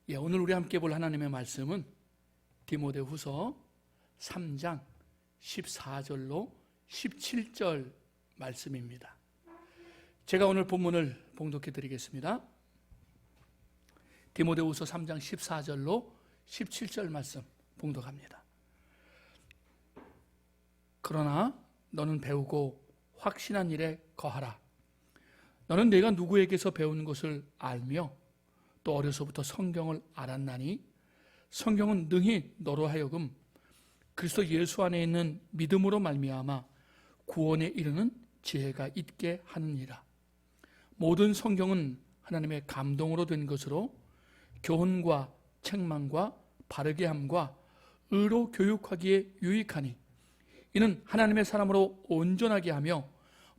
오늘 우리 함께 볼 하나님의 말씀은 디모데후서 3장 14절로 17절 말씀입니다. 제가 오늘 본문을 봉독해 드리겠습니다. 디모데후서 3장 14절로 17절 말씀 봉독합니다. 그러나 너는 배우고 확신한 일에 거하라. 너는 내가 누구에게서 배운 것을 알며 또 어려서부터 성경을 알았나니 성경은 능히 너로 하여금 그리스도 예수 안에 있는 믿음으로 말미암아 구원에 이르는 지혜가 있게 하느니라. 모든 성경은 하나님의 감동으로 된 것으로 교훈과 책망과 바르게 함과 의로 교육하기에 유익하니 이는 하나님의 사람으로 온전하게 하며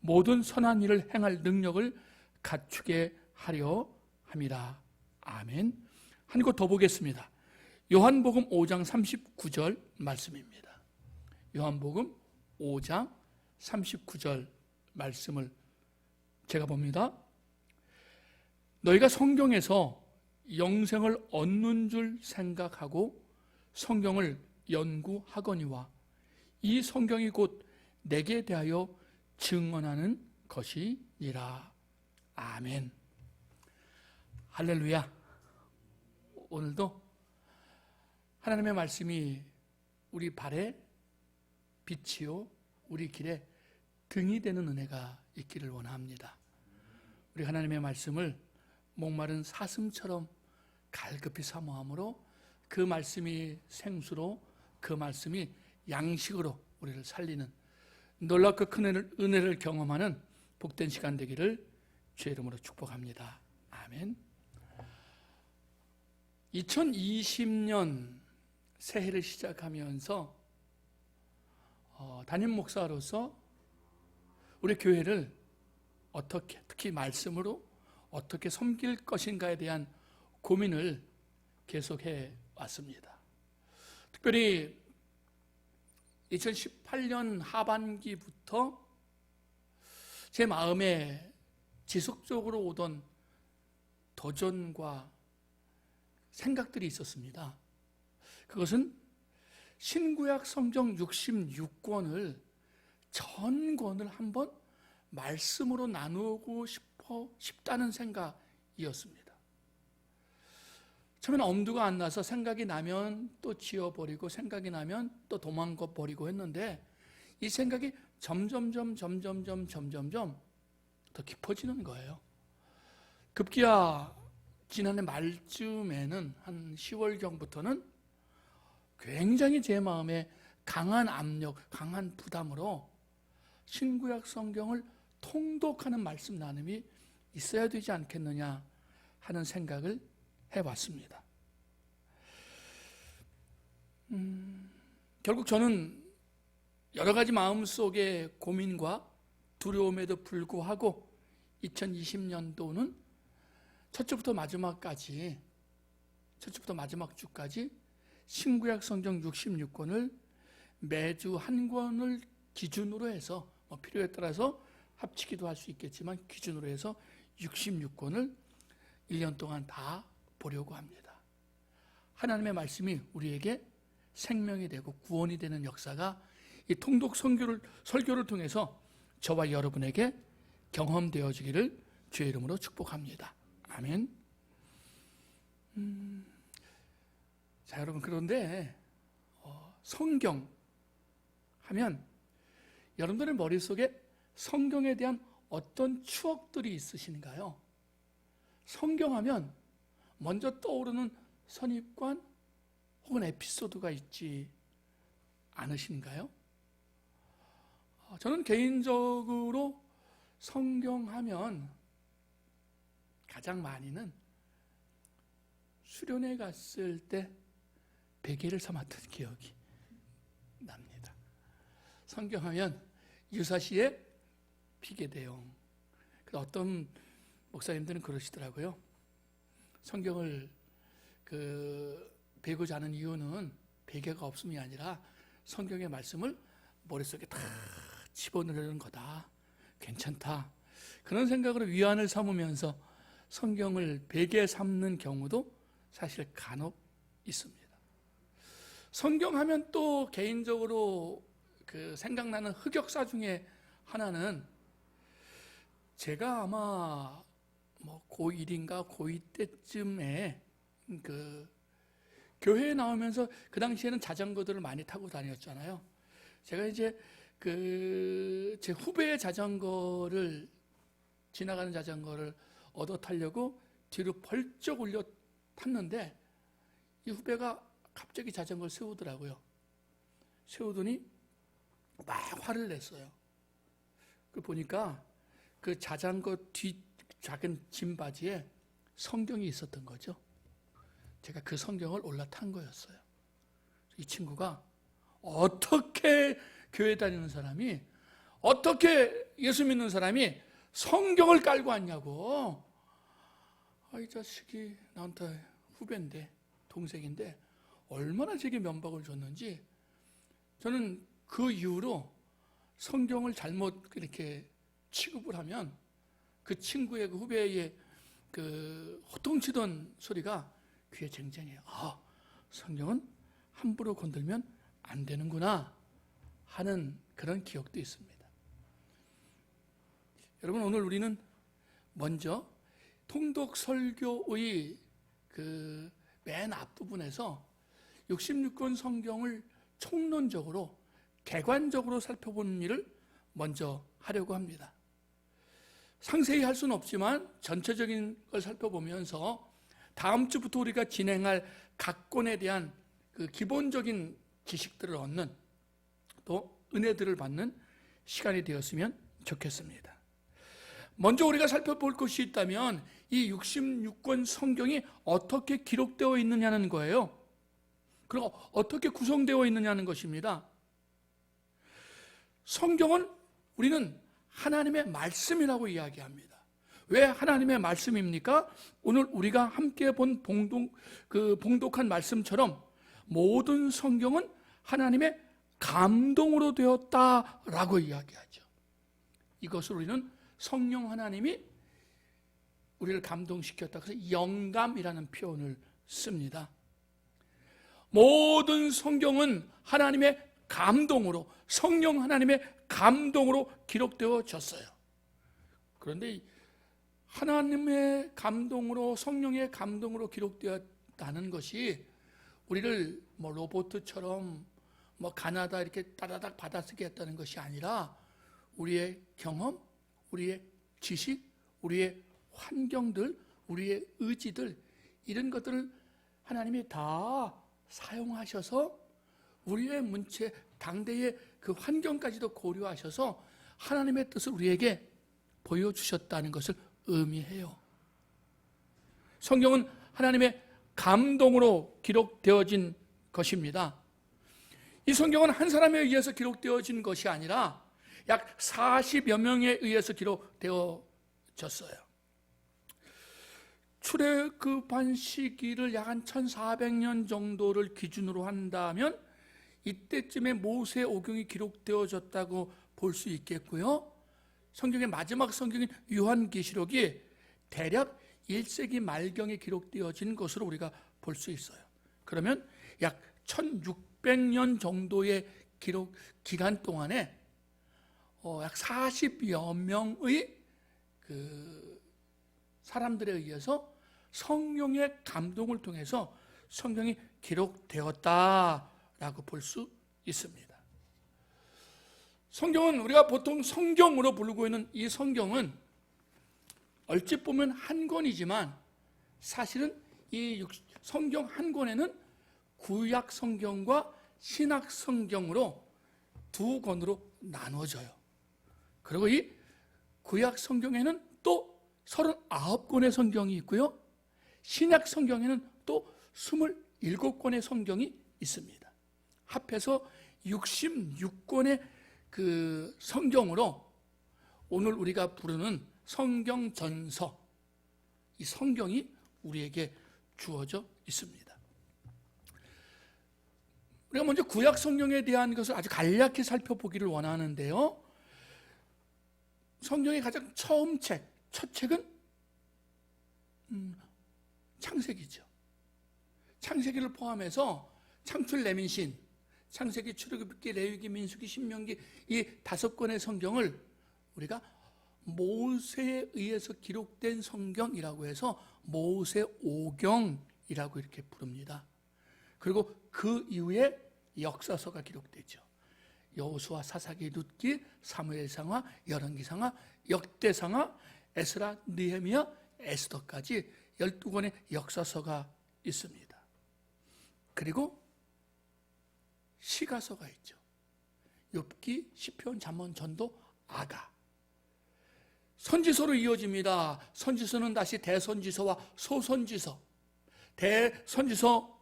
모든 선한 일을 행할 능력을 갖추게 하려 함이라. 아멘. 한 곳 더 보겠습니다. 요한복음 5장 39절 말씀입니다. 요한복음 5장 39절 말씀을 제가 봅니다. 너희가 성경에서 영생을 얻는 줄 생각하고 성경을 연구하거니와 이 성경이 곧 내게 대하여 증언하는 것이니라. 아멘. 할렐루야. 오늘도 하나님의 말씀이 우리 발에 빛이요 우리 길에 등이 되는 은혜가 있기를 원합니다. 우리 하나님의 말씀을 목마른 사슴처럼 갈급히 사모함으로 그 말씀이 생수로 그 말씀이 양식으로 우리를 살리는 놀랍고 큰 은혜를 경험하는 복된 시간 되기를 주의 이름으로 축복합니다. 아멘. 2020년 새해를 시작하면서 담임 목사로서 우리 교회를 어떻게, 특히 말씀으로 어떻게 섬길 것인가에 대한 고민을 계속해 왔습니다. 특별히 2018년 하반기부터 제 마음에 지속적으로 오던 도전과 생각들이 있었습니다. 그것은 신구약 성경 66권을 전 권을 한번 말씀으로 나누고 싶다는 생각이었습니다. 처음에는 엄두가 안 나서 생각이 나면 또 지워버리고 생각이 나면 또 도망가 버리고 했는데 이 생각이 점점 더 깊어지는 거예요. 급기야 지난해 말쯤에는 한 10월경부터는 굉장히 제 마음에 강한 압력, 강한 부담으로 신구약 성경을 통독하는 말씀 나눔이 있어야 되지 않겠느냐 하는 생각을 해봤습니다. 결국 저는 여러 가지 마음속의 고민과 두려움에도 불구하고 2020년도는 첫 주부터 마지막 주까지 신구약 성경 66권을 매주 한 권을 기준으로 해서 필요에 따라서 합치기도 할 수 있겠지만 기준으로 해서 66권을 1년 동안 다 보려고 합니다. 하나님의 말씀이 우리에게 생명이 되고 구원이 되는 역사가 이 통독 설교를 통해서 저와 여러분에게 경험되어지기를 주의 이름으로 축복합니다. 아멘. 자, 여러분, 그런데 성경 하면 여러분들의 머릿속에 성경에 대한 어떤 추억들이 있으신가요? 성경하면 먼저 떠오르는 선입관 혹은 에피소드가 있지 않으신가요? 저는 개인적으로 성경하면 가장 많이는 수련회 갔을 때 베개를 삼았던 기억이 납니다. 성경하면 유사시의 피게대용. 어떤 목사님들은 그러시더라고요. 성경을 베고 자는 이유는 베개가 없음이 아니라 성경의 말씀을 머릿속에 다 집어넣으려는 거다. 괜찮다. 그런 생각으로 위안을 삼으면서 성경을 베개 삼는 경우도 사실 간혹 있습니다. 성경하면 또 개인적으로 생각나는 흑역사 중에 하나는, 제가 아마 고1인가 고2 때쯤에 교회에 나오면서, 그 당시에는 자전거들을 많이 타고 다녔잖아요. 제가 이제 제 후배의 자전거를, 지나가는 자전거를 얻어 타려고 뒤로 벌쩍 올려 탔는데, 이 후배가 갑자기 자전거를 세우더라고요. 세우더니 막 화를 냈어요. 그 보니까 그 자전거 뒤 작은 짐 바지에 성경이 있었던 거죠. 제가 그 성경을 올라탄 거였어요. 이 친구가, 어떻게 교회 다니는 사람이, 어떻게 예수 믿는 사람이 성경을 깔고 왔냐고. 이 자식이 나한테 후배인데, 동생인데 얼마나 제게 면박을 줬는지. 저는 그 이후로 성경을 잘못 이렇게 취급을 하면 그 친구의, 그 후배의 호통치던 소리가 귀에 쟁쟁해요. 성경은 함부로 건들면 안 되는구나 하는 그런 기억도 있습니다. 여러분, 오늘 우리는 먼저 통독 설교의 맨 앞부분에서 66권 성경을 총론적으로, 객관적으로 살펴보는 일을 먼저 하려고 합니다. 상세히 할 수는 없지만 전체적인 걸 살펴보면서 다음 주부터 우리가 진행할 각 권에 대한 기본적인 지식들을 얻는, 또 은혜들을 받는 시간이 되었으면 좋겠습니다. 먼저 우리가 살펴볼 것이 있다면 이 66권 성경이 어떻게 기록되어 있느냐는 거예요. 그리고 어떻게 구성되어 있느냐는 것입니다. 성경은 우리는 하나님의 말씀이라고 이야기합니다. 왜 하나님의 말씀입니까? 오늘 우리가 함께 본 봉독한 말씀처럼 모든 성경은 하나님의 감동으로 되었다라고 이야기하죠. 이것을 우리는 성령 하나님이 우리를 감동시켰다, 그래서 영감이라는 표현을 씁니다. 모든 성경은 하나님의 감동으로, 성령 하나님의 감동으로 기록되어졌어요. 그런데 하나님의 감동으로, 성령의 감동으로 기록되었다는 것이 우리를 로봇처럼 가나다 이렇게 따다닥 받아쓰게 했다는 것이 아니라, 우리의 경험, 우리의 지식, 우리의 환경들, 우리의 의지들, 이런 것들을 하나님이 다 사용하셔서 우리의 문체, 당대의 그 환경까지도 고려하셔서 하나님의 뜻을 우리에게 보여주셨다는 것을 의미해요. 성경은 하나님의 감동으로 기록되어진 것입니다. 이 성경은 한 사람에 의해서 기록되어진 것이 아니라 약 40여 명에 의해서 기록되어졌어요. 출애굽한 시기를 약 한 1400년 정도를 기준으로 한다면 이때쯤에 모세 오경이 기록되어졌다고 볼 수 있겠고요. 성경의 마지막 성경인 요한계시록이 대략 1세기 말경에 기록되어진 것으로 우리가 볼 수 있어요. 그러면 약 1600년 정도의 기간 동안에 약 40여 명의 사람들에 의해서 성령의 감동을 통해서 성경이 기록되었다라고 볼 수 있습니다. 성경은, 우리가 보통 성경으로 부르고 있는 이 성경은 얼핏 보면 한 권이지만 사실은 이 성경 한 권에는 구약 성경과 신약 성경으로 두 권으로 나눠져요. 그리고 이 구약 성경에는 또 39권의 성경이 있고요, 신약 성경에는 또 27권의 성경이 있습니다. 합해서 66권의 그 성경으로 오늘 우리가 부르는 성경 전서, 이 성경이 우리에게 주어져 있습니다. 우리가 먼저 구약 성경에 대한 것을 아주 간략히 살펴보기를 원하는데요, 성경의 가장 첫 책은 창세기죠. 창세기를 포함해서 창출, 레민신, 창세기, 출애굽기, 레위기, 민수기, 신명기 이 5권의 성경을 우리가 모세에 의해서 기록된 성경이라고 해서 모세오경이라고 이렇게 부릅니다. 그리고 그 이후에 역사서가 기록되죠. 여호수아, 사사기, 룻기, 사무엘상하, 열왕기상하, 역대상하, 에스라, 느헤미야, 에스더까지 12권의 역사서가 있습니다. 그리고 시가서가 있죠. 욥기, 시편, 잠언, 전도, 아가. 선지서로 이어집니다. 선지서는 다시 대선지서와 소선지서. 대선지서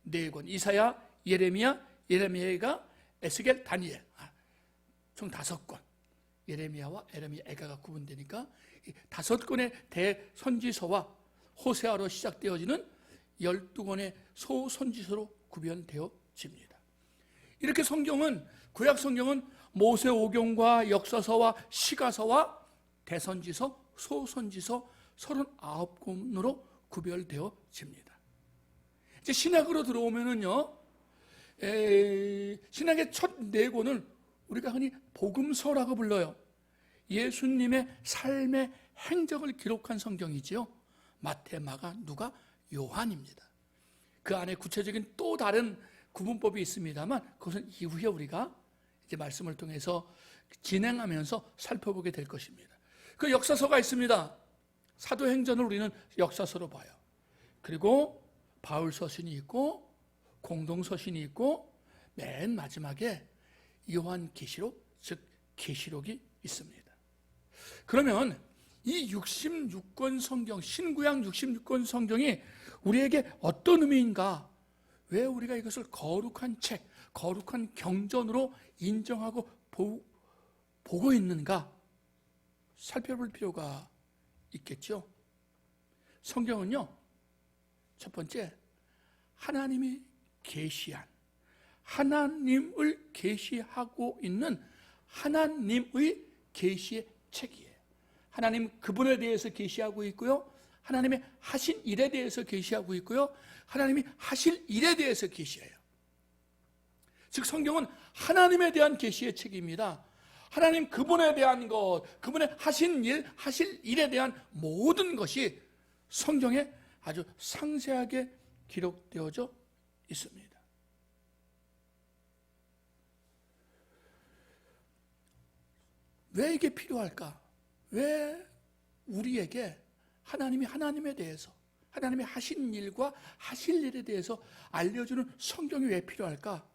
4권, 이사야, 예레미야가 에스겔, 다니엘, 총 5권. 예레미야와 에가가 구분되니까 5권의 대선지서와 호세아로 시작되어지는 12권의 소선지서로 구별되어집니다. 이렇게 성경은, 구약 성경은 모세오경과 역사서와 시가서와 대선지서, 소선지서 39권으로 구별되어집니다. 이제 신약으로 들어오면은요, 신약의 첫 4권을 우리가 흔히 복음서라고 불러요. 예수님의 삶의 행적을 기록한 성경이지요. 마태, 마가, 누가, 요한입니다. 그 안에 구체적인 또 다른 구분법이 있습니다만 그것은 이후에 우리가 이제 말씀을 통해서 진행하면서 살펴보게 될 것입니다. 그 역사서가 있습니다. 사도행전을 우리는 역사서로 봐요. 그리고 바울서신이 있고 공동서신이 있고 맨 마지막에 요한계시록, 즉 계시록이 있습니다. 그러면 이 66권 성경, 신구약 66권 성경이 우리에게 어떤 의미인가? 왜 우리가 이것을 거룩한 책, 거룩한 경전으로 인정하고 보고 있는가? 살펴볼 필요가 있겠죠. 성경은요, 첫 번째, 하나님이 계시한, 하나님을 계시하고 있는 하나님의 계시의 책이에요. 하나님 그분에 대해서 계시하고 있고요, 하나님의 하신 일에 대해서 계시하고 있고요, 하나님이 하실 일에 대해서 계시해요. 즉 성경은 하나님에 대한 계시의 책입니다. 하나님 그분에 대한 것, 그분의 하신 일, 하실 일에 대한 모든 것이 성경에 아주 상세하게 기록되어져 있습니다. 왜 이게 필요할까? 왜 우리에게 하나님이 하나님에 대해서, 하나님의 하신 일과 하실 일에 대해서 알려주는 성경이 왜 필요할까?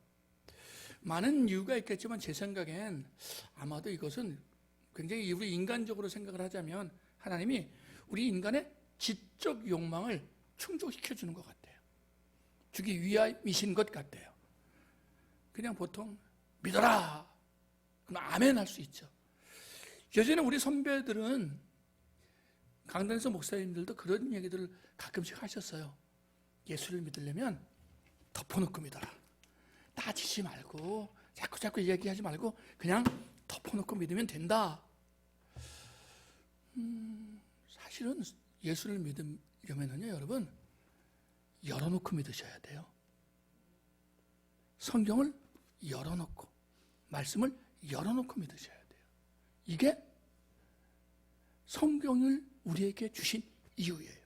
많은 이유가 있겠지만 제 생각엔 아마도 이것은 굉장히 우리 인간적으로 생각을 하자면 하나님이 우리 인간의 지적 욕망을 충족시켜주는 것 같아요. 주기 위함이신 것 같아요. 그냥 보통 믿어라 그럼 아멘 할 수 있죠. 예전에 우리 선배들은, 강단에서 목사님들도 그런 얘기들을 가끔씩 하셨어요. 예수를 믿으려면 덮어놓고 믿어라. 따지지 말고 자꾸 얘기하지 말고 그냥 덮어놓고 믿으면 된다. 사실은 예수를 믿으려면요, 여러분, 열어놓고 믿으셔야 돼요. 성경을 열어놓고, 말씀을 열어놓고 믿으셔야 돼요. 이게 성경을 우리에게 주신 이유예요.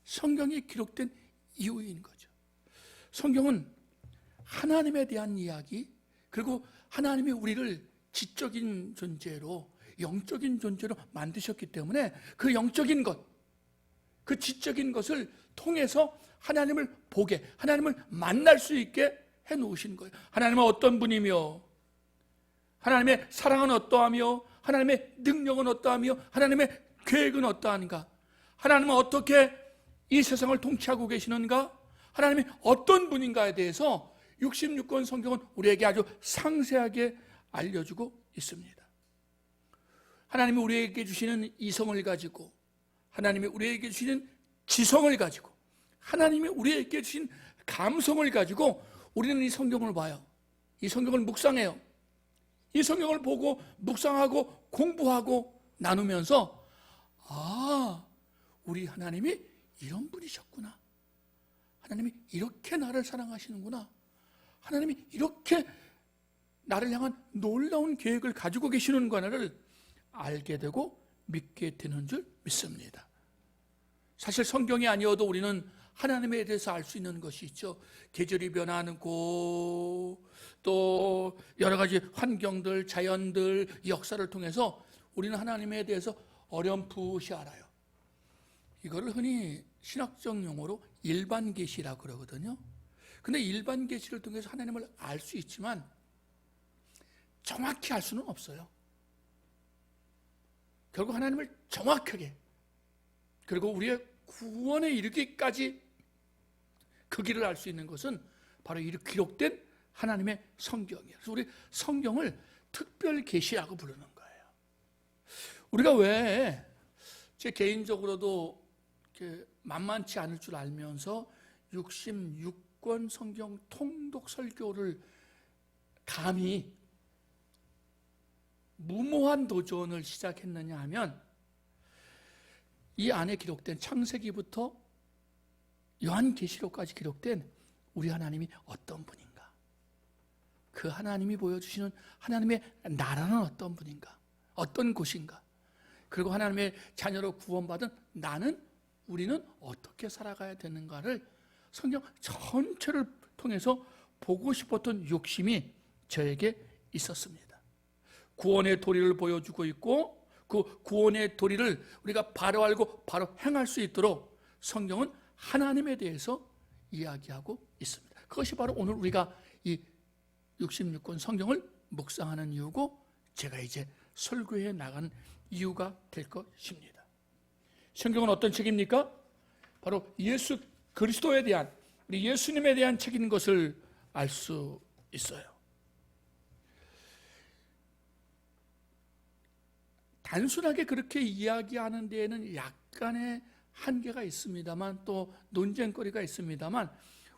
성경에 기록된 이유인 거죠. 성경은 하나님에 대한 이야기, 그리고 하나님이 우리를 지적인 존재로, 영적인 존재로 만드셨기 때문에 그 영적인 것, 그 지적인 것을 통해서 하나님을 보게, 하나님을 만날 수 있게 해놓으신 거예요. 하나님은 어떤 분이며, 하나님의 사랑은 어떠하며, 하나님의 능력은 어떠하며, 하나님의 계획은 어떠한가, 하나님은 어떻게 이 세상을 통치하고 계시는가, 하나님이 어떤 분인가에 대해서 66권 성경은 우리에게 아주 상세하게 알려주고 있습니다. 하나님이 우리에게 주시는 이성을 가지고, 하나님이 우리에게 주시는 지성을 가지고, 하나님이 우리에게 주신 감성을 가지고 우리는 이 성경을 봐요. 이 성경을 묵상해요. 이 성경을 보고 묵상하고 공부하고 나누면서, 아, 우리 하나님이 이런 분이셨구나. 하나님이 이렇게 나를 사랑하시는구나, 하나님이 이렇게 나를 향한 놀라운 계획을 가지고 계시는 거를 알게 되고 믿게 되는 줄 믿습니다. 사실 성경이 아니어도 우리는 하나님에 대해서 알 수 있는 것이 있죠. 계절이 변하고 또 여러 가지 환경들, 자연들, 역사를 통해서 우리는 하나님에 대해서 어렴풋이 알아요. 이거를 흔히 신학적 용어로 일반 계시라고 그러거든요. 근데 일반 계시를 통해서 하나님을 알 수 있지만 정확히 알 수는 없어요. 결국 하나님을 정확하게, 그리고 우리의 구원에 이르기까지 그 길을 알 수 있는 것은 바로 이 기록된 하나님의 성경이에요. 그래서 우리 성경을 특별 계시라고 부르는 거예요. 우리가 왜 제 개인적으로도 이렇게 만만치 않을 줄 알면서 66권 성경 통독 설교를 감히 무모한 도전을 시작했느냐 하면, 이 안에 기록된 창세기부터 요한계시록까지 기록된 우리 하나님이 어떤 분인가, 그 하나님이 보여주시는 하나님의 나라는 어떤 분인가, 어떤 곳인가, 그리고 하나님의 자녀로 구원받은 우리는 어떻게 살아가야 되는가를 성경 전체를 통해서 보고 싶었던 욕심이 저에게 있었습니다. 구원의 도리를 보여주고 있고, 그 구원의 도리를 우리가 바로 알고 바로 행할 수 있도록 성경은 하나님에 대해서 이야기하고 있습니다. 그것이 바로 오늘 우리가 이 66권 성경을 묵상하는 이유고, 제가 이제 설교해 나가는 이유가 될 것입니다. 성경은 어떤 책입니까? 바로 예수 그리스도에 대한, 우리 예수님에 대한 책인 것을 알 수 있어요. 단순하게 그렇게 이야기하는 데에는 약간의 한계가 있습니다만, 또 논쟁거리가 있습니다만,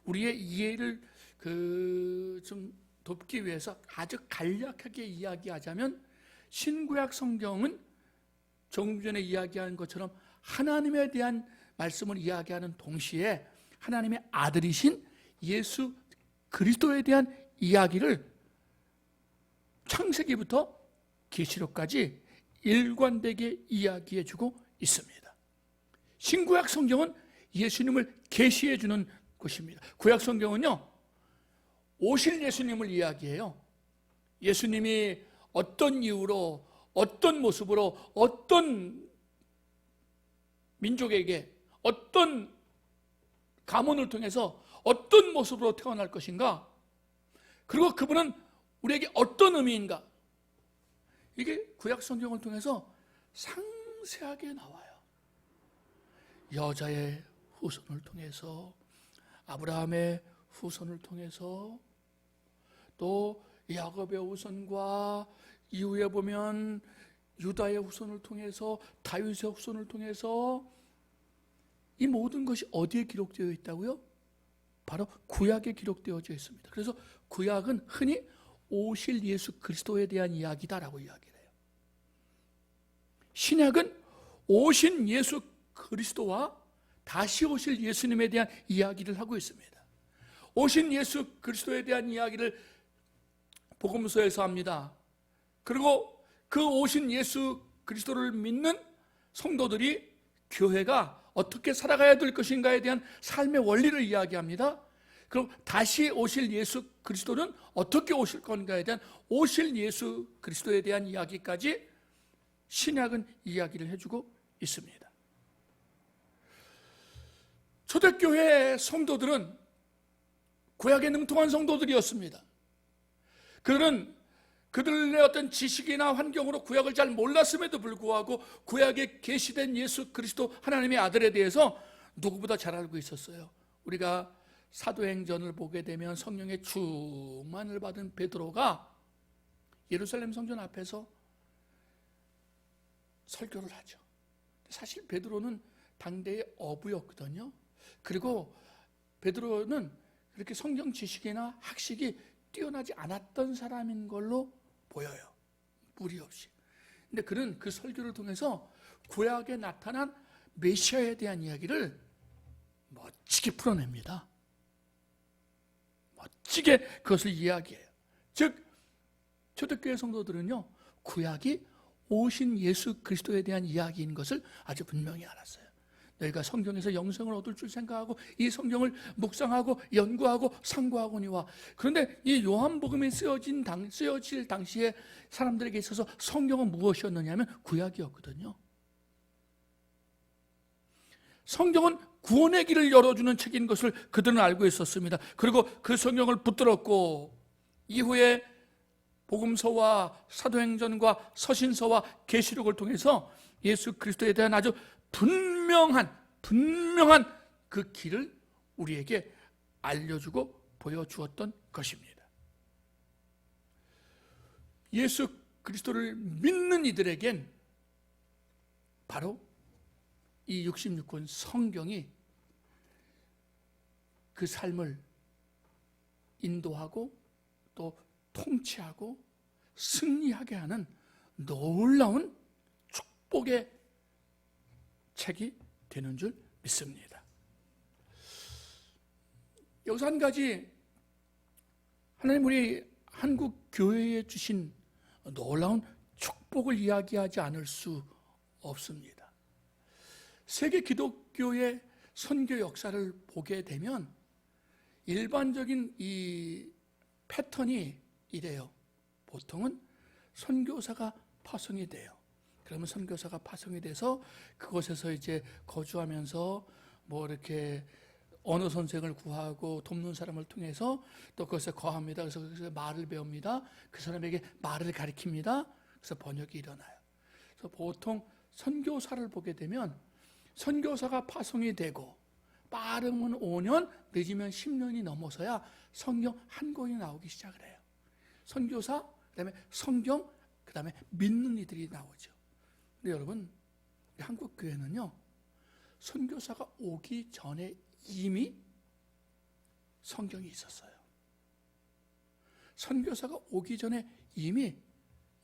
우리의 이해를 좀 돕기 위해서 아주 간략하게 이야기하자면, 신구약 성경은 조금 전에 이야기한 것처럼 하나님에 대한 말씀을 이야기하는 동시에 하나님의 아들이신 예수 그리스도에 대한 이야기를 창세기부터 계시록까지 일관되게 이야기해주고 있습니다. 신구약 성경은 예수님을 계시해주는 것입니다. 구약 성경은요, 오실 예수님을 이야기해요. 예수님이 어떤 이유로, 어떤 모습으로, 어떤 민족에게, 어떤 가문을 통해서 어떤 모습으로 태어날 것인가, 그리고 그분은 우리에게 어떤 의미인가, 이게 구약 성경을 통해서 상세하게 나와요. 여자의 후손을 통해서, 아브라함의 후손을 통해서, 또 야곱의 후손과 이후에 보면 유다의 후손을 통해서, 다윗의 후손을 통해서, 이 모든 것이 어디에 기록되어 있다고요? 바로 구약에 기록되어져 있습니다. 그래서 구약은 흔히 오실 예수 그리스도에 대한 이야기다라고 이야기를 해요. 신약은 오신 예수 그리스도와 다시 오실 예수님에 대한 이야기를 하고 있습니다. 오신 예수 그리스도에 대한 이야기를 복음서에서 합니다. 그리고 그 오신 예수 그리스도를 믿는 성도들이, 교회가 어떻게 살아가야 될 것인가에 대한 삶의 원리를 이야기합니다. 그럼 다시 오실 예수 그리스도는 어떻게 오실 건가에 대한, 오실 예수 그리스도에 대한 이야기까지 신약은 이야기를 해주고 있습니다. 초대교회 성도들은 구약에 능통한 성도들이었습니다. 그들의 어떤 지식이나 환경으로 구약을 잘 몰랐음에도 불구하고 구약에 계시된 예수 그리스도 하나님의 아들에 대해서 누구보다 잘 알고 있었어요. 우리가 사도행전을 보게 되면 성령의 충만을 받은 베드로가 예루살렘 성전 앞에서 설교를 하죠. 사실 베드로는 당대의 어부였거든요. 그리고 베드로는 그렇게 성경 지식이나 학식이 뛰어나지 않았던 사람인 걸로 보여요. 무리 없이. 근데 그는 그 설교를 통해서 구약에 나타난 메시아에 대한 이야기를 멋지게 풀어냅니다. 멋지게 그것을 이야기해요. 즉 초대교회 성도들은요, 구약이 오신 예수 그리스도에 대한 이야기인 것을 아주 분명히 알았어요. 너희가 성경에서 영생을 얻을 줄 생각하고 이 성경을 묵상하고 연구하고 상고하거니와. 그런데 이 요한복음이 쓰여질 당시에 사람들에게 있어서 성경은 무엇이었느냐 하면 구약이었거든요. 성경은 구원의 길을 열어주는 책인 것을 그들은 알고 있었습니다. 그리고 그 성경을 붙들었고 이후에 복음서와 사도행전과 서신서와 계시록을 통해서 예수 그리스도에 대한 아주 분명한 그 길을 우리에게 알려주고 보여주었던 것입니다. 예수 그리스도를 믿는 이들에겐 바로 이 66권 성경이 그 삶을 인도하고 또 통치하고 승리하게 하는 놀라운 축복의 책이 되는 줄 믿습니다. 여기서 한 가지 하나님 우리 한국 교회에 주신 놀라운 축복을 이야기하지 않을 수 없습니다. 세계 기독교의 선교 역사를 보게 되면 일반적인 이 패턴이 이래요. 보통은 선교사가 파송이 돼요. 그러면 선교사가 파송이 돼서 그곳에서 이제 거주하면서 뭐 이렇게 언어 선생을 구하고 돕는 사람을 통해서 또 그것에 거합니다. 그래서 거기서 말을 배웁니다. 그 사람에게 말을 가르칩니다. 그래서 번역이 일어나요. 그래서 보통 선교사를 보게 되면 선교사가 파송이 되고 빠르면 5년, 늦으면 10년이 넘어서야 성경 한 권이 나오기 시작을 해요. 선교사, 그다음에 성경, 그다음에 믿는 이들이 나오죠. 근데 여러분, 한국 교회는요, 선교사가 오기 전에 이미 성경이 있었어요. 선교사가 오기 전에 이미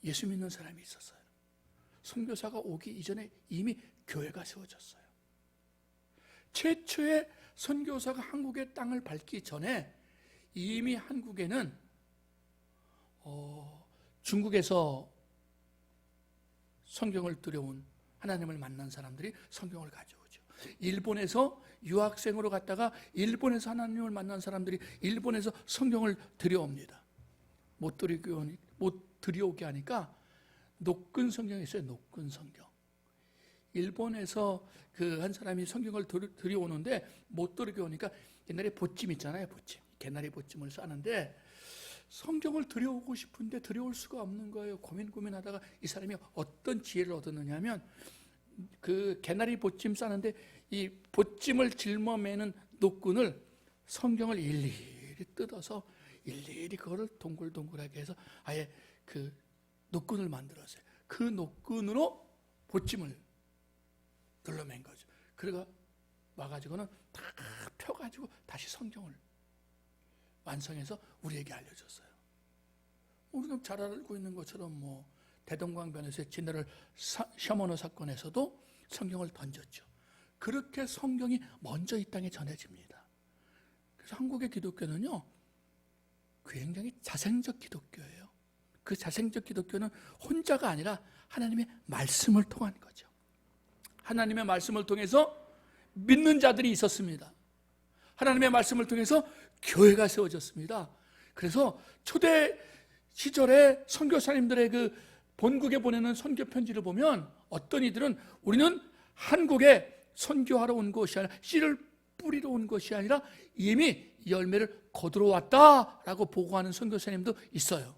예수 믿는 사람이 있었어요. 선교사가 오기 이전에 이미 교회가 세워졌어요. 최초의 선교사가 한국의 땅을 밟기 전에 이미 한국에는 중국에서 성경을 들여온 하나님을 만난 사람들이 성경을 가져오죠. 일본에서 유학생으로 갔다가 일본에서 하나님을 만난 사람들이 일본에서 성경을 들여옵니다. 못 들여오게 하니까 녹근 성경이 있어요. 녹근 성경. 일본에서 그 한 사람이 성경을 들여오는데 못 들여오니까 옛날에 보찜 있잖아요. 보찜. 개나리 보찜을 싸는데 성경을 들여오고 싶은데 들여올 수가 없는 거예요. 고민하다가 이 사람이 어떤 지혜를 얻었느냐 하면 그 개나리 보찜 싸는데 이 보찜을 짊어매는 노끈을 성경을 일일이 뜯어서 일일이 그거를 동글동글하게 해서 아예 그 노끈을 만들었어요. 그 노끈으로 보찜을 둘러맨 거죠. 그래가 와가지고는 다 펴가지고 다시 성경을 완성해서 우리에게 알려줬어요. 우리는 잘 알고 있는 것처럼 뭐 대동강변에서의 진해를 셔머너 사건에서도 성경을 던졌죠. 그렇게 성경이 먼저 이 땅에 전해집니다. 그래서 한국의 기독교는요, 굉장히 자생적 기독교예요. 그 자생적 기독교는 혼자가 아니라 하나님의 말씀을 통한 거죠. 하나님의 말씀을 통해서 믿는 자들이 있었습니다. 하나님의 말씀을 통해서 교회가 세워졌습니다. 그래서 초대 시절에 선교사님들의 그 본국에 보내는 선교 편지를 보면 어떤 이들은 우리는 한국에 선교하러 온 것이 아니라 씨를 뿌리러 온 것이 아니라 이미 열매를 거두러 왔다라고 보고하는 선교사님도 있어요.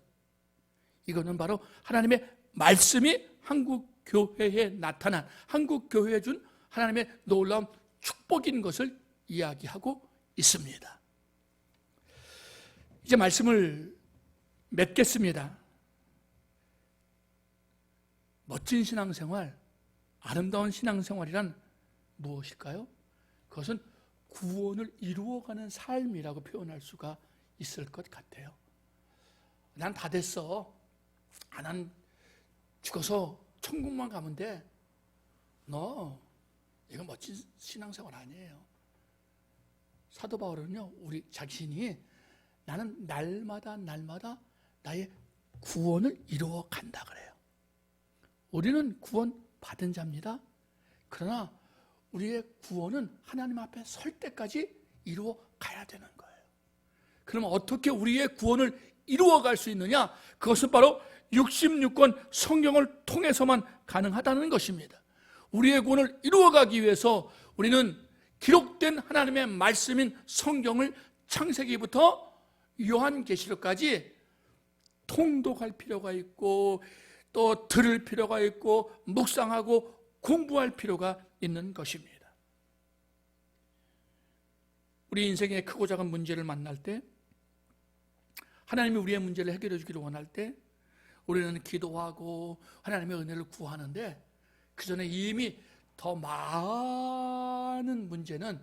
이거는 바로 하나님의 말씀이 한국 교회에 나타난, 한국 교회에 준 하나님의 놀라운 축복인 것을 이야기하고 있습니다. 이제 말씀을 맺겠습니다. 멋진 신앙생활, 아름다운 신앙생활이란 무엇일까요? 그것은 구원을 이루어가는 삶이라고 표현할 수가 있을 것 같아요. 난 다 됐어. 난 죽어서 천국만 가면 돼. 이건 멋진 신앙생활 아니에요. 사도 바울은요, 우리 자신이 나는 날마다 나의 구원을 이루어 간다 그래요. 우리는 구원 받은 자입니다. 그러나 우리의 구원은 하나님 앞에 설 때까지 이루어 가야 되는 거예요. 그러면 어떻게 우리의 구원을 이루어 갈 수 있느냐? 그것은 바로 66권 성경을 통해서만 가능하다는 것입니다. 우리의 구원을 이루어 가기 위해서 우리는 기록된 하나님의 말씀인 성경을 창세기부터 요한계시록까지 통독할 필요가 있고 또 들을 필요가 있고 묵상하고 공부할 필요가 있는 것입니다. 우리 인생의 크고 작은 문제를 만날 때, 하나님이 우리의 문제를 해결해 주기를 원할 때 우리는 기도하고 하나님의 은혜를 구하는데, 그 전에 이미 더 많은 문제는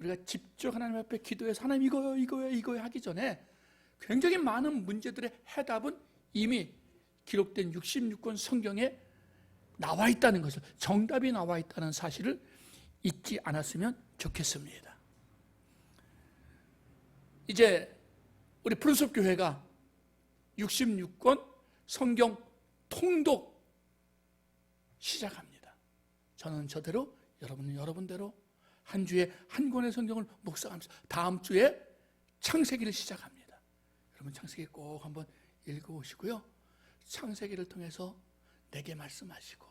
우리가 직접 하나님 앞에 기도해서 하나님 이거요 하기 전에 굉장히 많은 문제들의 해답은 이미 기록된 66권 성경에 나와 있다는 것을, 정답이 나와 있다는 사실을 잊지 않았으면 좋겠습니다. 이제 우리 푸른숲 교회가 66권 성경 통독 시작합니다. 저는 저대로, 여러분은 여러분대로 한 주에 한 권의 성경을 묵상하면서 다음 주에 창세기를 시작합니다. 여러분 창세기 꼭 한번 읽어보시고요. 창세기를 통해서 내게 말씀하시고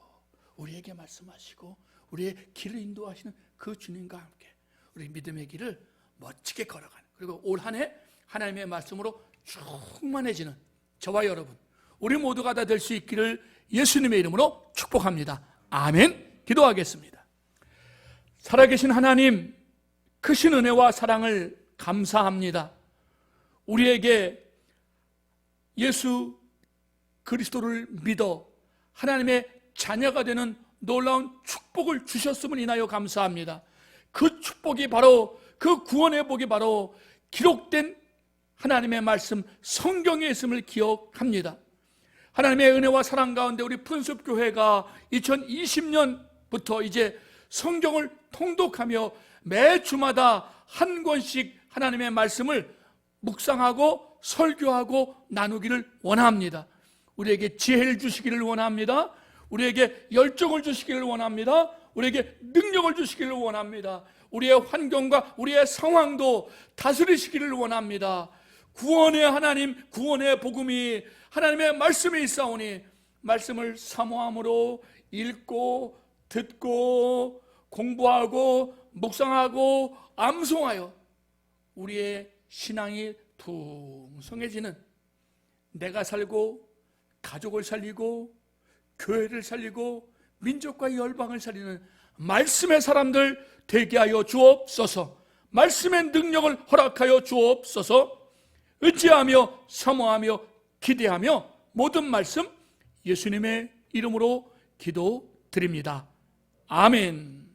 우리에게 말씀하시고 우리의 길을 인도하시는 그 주님과 함께 우리 믿음의 길을 멋지게 걸어가는, 그리고 올 한 해 하나님의 말씀으로 충만해지는 저와 여러분, 우리 모두가 다 될 수 있기를 예수님의 이름으로 축복합니다. 아멘. 기도하겠습니다. 살아계신 하나님, 크신 은혜와 사랑을 감사합니다. 우리에게 예수 그리스도를 믿어 하나님의 자녀가 되는 놀라운 축복을 주셨음을 인하여 감사합니다. 그 축복이 바로, 그 구원의 복이 바로 기록된 하나님의 말씀 성경에 있음을 기억합니다. 하나님의 은혜와 사랑 가운데 우리 푸른숲 교회가 2020년부터 이제 성경을 통독하며 매주마다 한 권씩 하나님의 말씀을 묵상하고 설교하고 나누기를 원합니다. 우리에게 지혜를 주시기를 원합니다. 우리에게 열정을 주시기를 원합니다. 우리에게 능력을 주시기를 원합니다. 우리의 환경과 우리의 상황도 다스리시기를 원합니다. 구원의 하나님, 구원의 복음이 하나님의 말씀에 있사오니 말씀을 사모함으로 읽고 듣고 공부하고 묵상하고 암송하여 우리의 신앙이 풍성해지는, 내가 살고 가족을 살리고 교회를 살리고 민족과 열방을 살리는 말씀의 사람들 되게 하여 주옵소서. 말씀의 능력을 허락하여 주옵소서. 의지하며 사모하며 기대하며 모든 말씀 예수님의 이름으로 기도드립니다. 아멘.